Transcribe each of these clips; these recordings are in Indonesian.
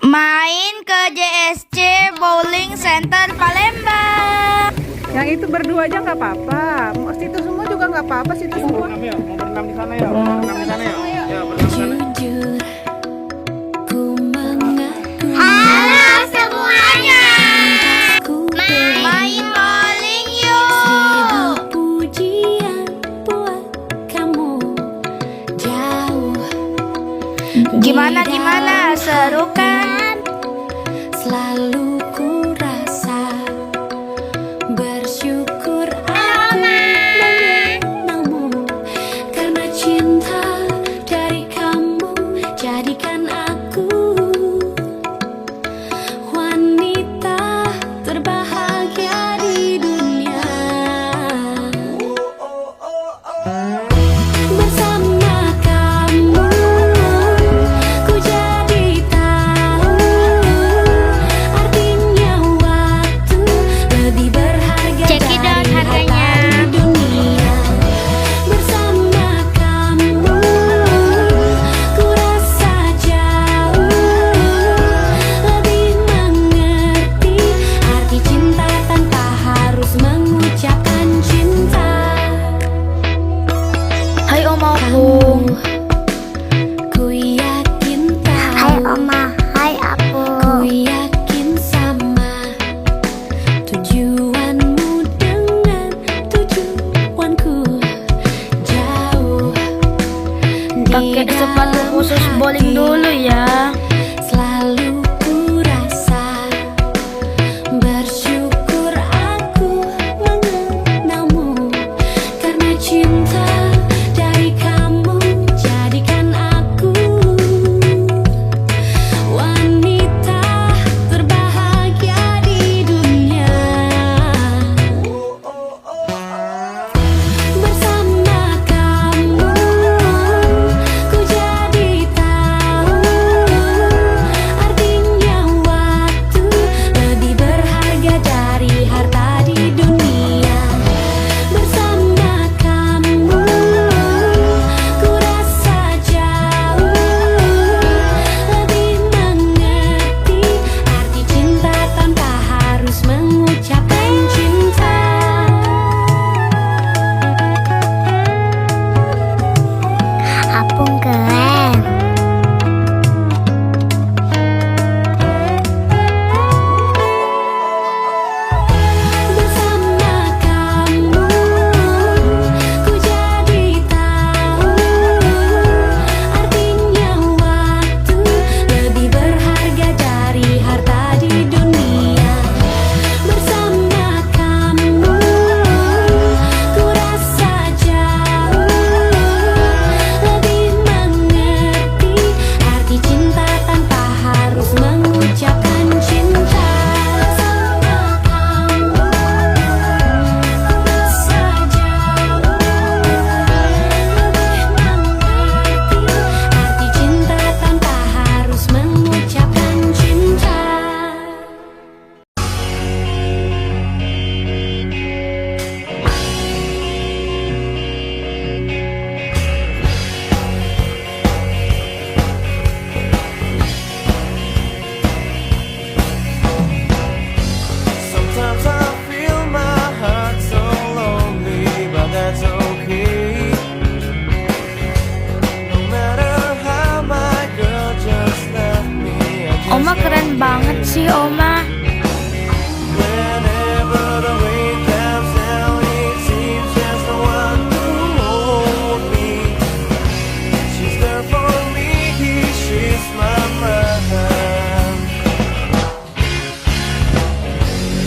Main ke JSC Bowling Center Palembang. Yang itu berdua aja nggak apa-apa. Situ semua juga nggak apa-apa. Situ semua. Mau berenang di sana ya? Berenang di sana ya? Ya, berenang di sana. Jujur, ku mengaku Halo semuanya. ku Main bowling seribu yuk. pujian buat kamu jauh. Gimana Di seru dalam kan? selalu ku rasa bersyukur aku mengenangmu karena cinta dari kamu jadikan aku wanita terbahagia di dunia. Bersama kamu ku jadi tahu artinya waktu lebih berharga Check it out dari harganya. harta di dunia. Bersama kamu ku rasa jauh lebih mengerti arti cinta tanpa harus mengucapkan cinta. Hai Oma Opung. Ku yakin tahu. Hai Oma, hai Ku Apung. yakin sama tujuanmu dengan tujuanku jauh. Pakai Di sepatu dalam khusus bowling hati dulu ya. selalu ku rasa bersyukur aku mengenalmu karena cinta dari kamu jadikan aku wanita terbahagia di dunia. Bersama kamu ku jadi tahu artinya waktu lebih berharga dari harta di dunia. Bersama kamu ku rasa jauh lebih mengerti arti cinta tanpa harus mengucapkan cinta. Apung keren. Bersama kamu ku jadi tahu artinya waktu lebih berharga dari harta di dunia. Bersama kamu ku rasa jauh lebih mengerti arti cinta tanpa harus mengucapkan cinta. Bersama kamu ku rasa jauh lebih mengerti arti cinta tanpa harus mengucapkan cinta. Sometimes I feel my heart so lonely, but that's okay. No matter how my girl just left me, I just Oma keren banget sih Oma. whenever the rain comes down, it seems just the one to hold me. She's there for me, she's my mom.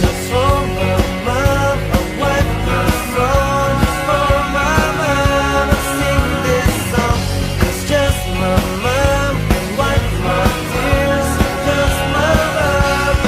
Just for my mom, I wipe the song. Just for my mom, I sing this song. It's just my mom, and wipe my tears. Just my love,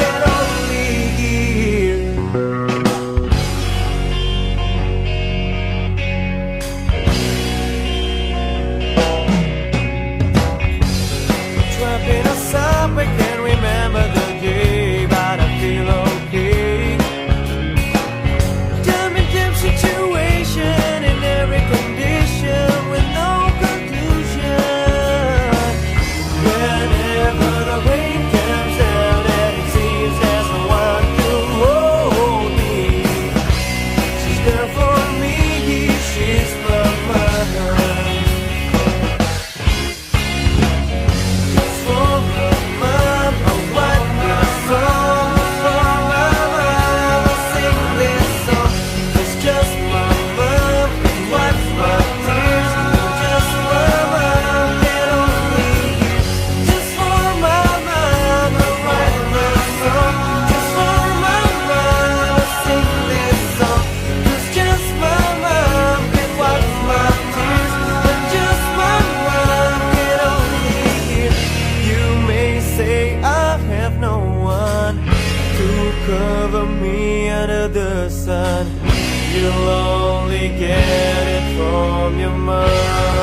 cover me under the sun. You'll only get it from your mind.